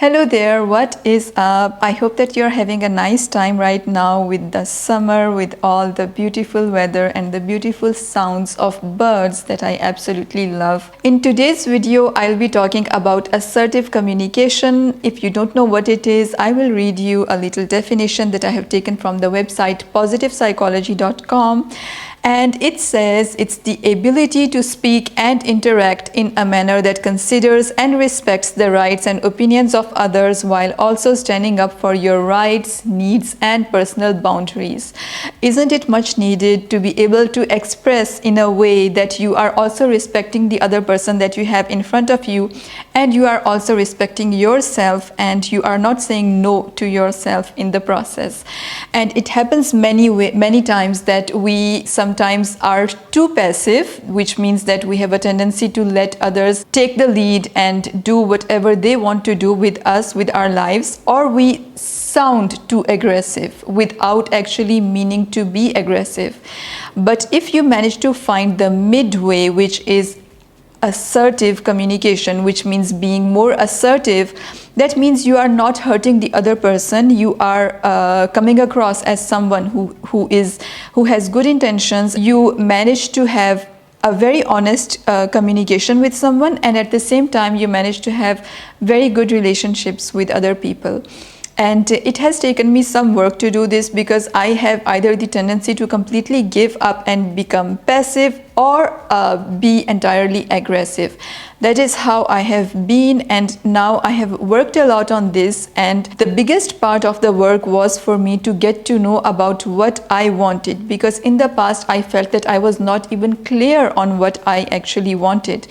Hello there, what is up? I hope that you're having a nice time right now with the summer, with all the beautiful weather and the beautiful sounds of birds that I absolutely love. In today's video, I'll be talking about assertive communication. If you don't know what it is, I will read you a little definition that I have taken from the website positivepsychology.com. And it says it's the ability to speak and interact in a manner that considers and respects the rights and opinions of others while also standing up for your rights, needs, and personal boundaries. Isn't it much needed to be able to express in a way that you are also respecting the other person that you have in front of you, and you are also respecting yourself, and you are not saying no to yourself in the process? And it happens many times that we sometimes are too passive, which means that we have a tendency to let others take the lead and do whatever they want to do with us, with our lives, or we sound too aggressive without actually meaning to be aggressive. But if you manage to find the midway, which is assertive communication, which means being more assertive, that means you are not hurting the other person. You are coming across as someone who has good intentions. You manage to have a very honest communication with someone, and at the same time you manage to have very good relationships with other people. And it has taken me some work to do this, because I have either the tendency to completely give up and become passive, or be entirely aggressive. That is how I have been, and now I have worked a lot on this. And the biggest part of the work was for me to get to know about what I wanted, because in the past I felt that I was not even clear on what I actually wanted.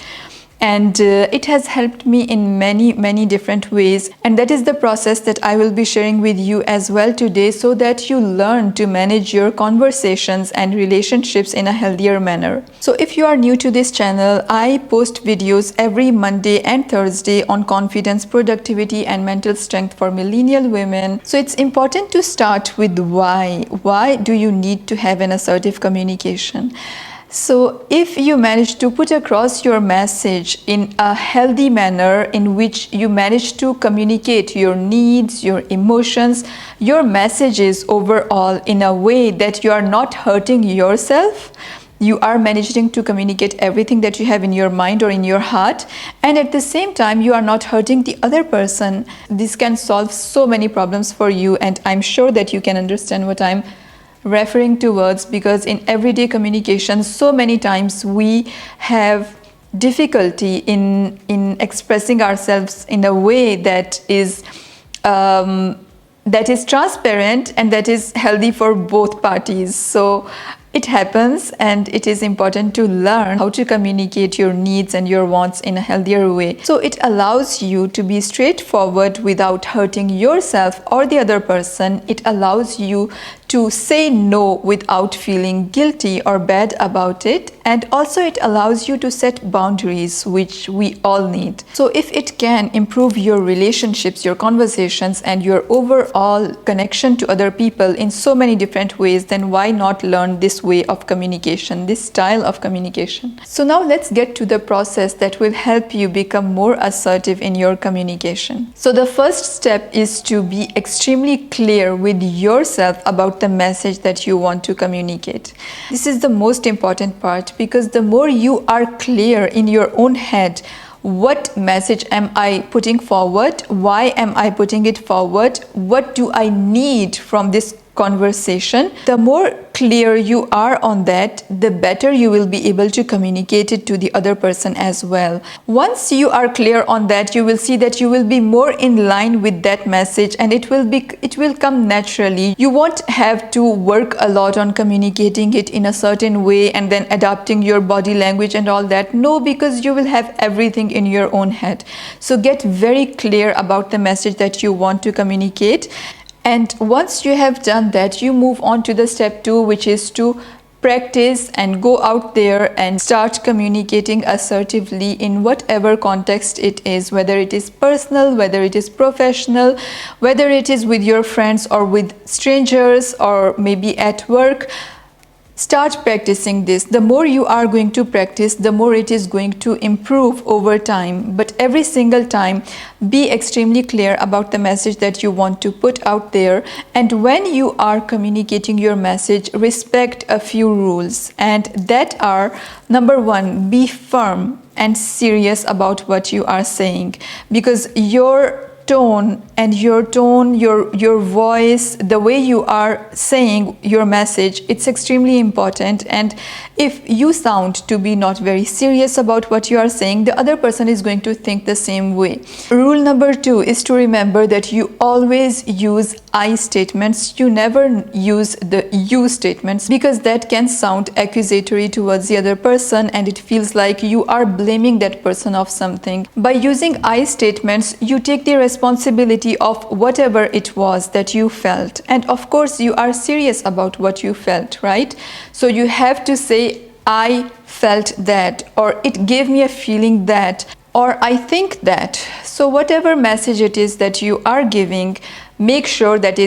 And it has helped me in many different ways, and that is the process that I will be sharing with you as well today, so that you learn to manage your conversations and relationships in a healthier manner. So if you are new to this channel, I post videos every Monday and Thursday on confidence, productivity, and mental strength for millennial women. So it's important to start with why. Why do you need to have an assertive communication? So if you manage to put across your message in a healthy manner, in which you manage to communicate your needs, your emotions, your messages overall in a way that you are not hurting yourself, you are managing to communicate everything that you have in your mind or in your heart, and at the same time you are not hurting the other person, this can solve so many problems for you. And I'm sure that you can understand what I'm referring towards, because in everyday communication so many times we have difficulty in expressing ourselves in a way that is transparent and that is healthy for both parties. So it happens, and it is important to learn how to communicate your needs and your wants in a healthier way. So it allows you to be straightforward without hurting yourself or the other person. It allows you to say no without feeling guilty or bad about it. And also it allows you to set boundaries, which we all need. So if it can improve your relationships, your conversations, and your overall connection to other people in so many different ways, then why not learn this way of communication, this style of communication? So now let's get to the process that will help you become more assertive in your communication. So the first step is to be extremely clear with yourself about the message that you want to communicate. This is the most important part, because the more you are clear in your own head, what message am I putting forward? Why am I putting it forward? What do I need from this conversation? The more clear you are on that, the better you will be able to communicate it to the other person as well. Once you are clear on that, you will see that you will be more in line with that message, and it will come naturally. You won't have to work a lot on communicating it in a certain way and then adapting your body language and all that. No, because you will have everything in your own head. So get very clear about the message that you want to communicate. And once you have done that, you move on to the step 2, which is to practice and go out there and start communicating assertively in whatever context it is, whether it is personal, whether it is professional, whether it is with your friends or with strangers, or maybe at work. Start practicing this. The more you are going to practice, the more it is going to improve over time. But every single time, be extremely clear about the message that you want to put out there. And when you are communicating your message, respect a few rules. And that are, number one, be firm and serious about what you are saying, because your tone, your voice, the way you are saying your message, it's extremely important. And if you sound to be not very serious about what you are saying, the other person is going to think the same way. Rule number 2 is to remember that you always use I statements. You never use the you statements, because that can sound accusatory towards the other person and it feels like you are blaming that person of something. By using I statements, you take the responsibility of whatever it was that you felt, and of course you are serious about what you felt, right? So you have to say, I felt that, or it gave me a feeling that, or I think that. So whatever message it is that you are giving, make sure that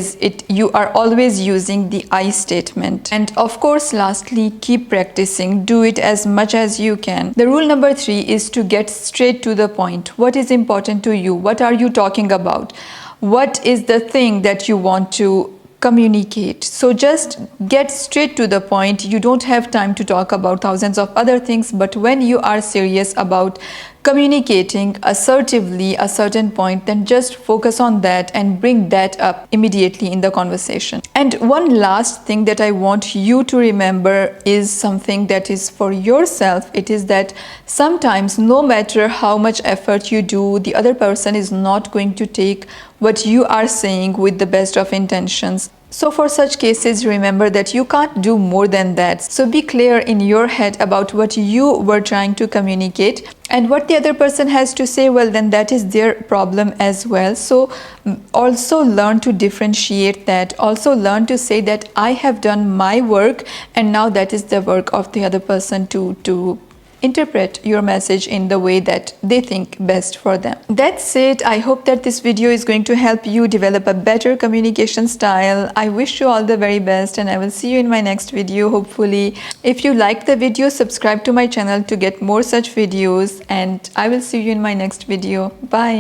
you are always using the I statement. And of course, lastly, keep practicing. Do it as much as you can. The rule number 3 is to get straight to the point. What is important to you? What are you talking about? What is the thing that you want to communicate? So just get straight to the point. You don't have time to talk about thousands of other things, but when you are serious about communicating assertively a certain point, then just focus on that and bring that up immediately in the conversation. And one last thing that I want you to remember is something that is for yourself. It is that sometimes, no matter how much effort you do, the other person is not going to take what you are saying with the best of intentions. So for such cases, remember that you can't do more than that. So be clear in your head about what you were trying to communicate, and what the other person has to say, well, then that is their problem as well. So also learn to differentiate that. Also learn to say that I have done my work, and now that is the work of the other person to interpret your message in the way that they think best for them. That's it. I hope that this video is going to help you develop a better communication style. I wish you all the very best, and I will see you in my next video, hopefully. If you liked the video, subscribe to my channel to get more such videos, and I will see you in my next video. Bye.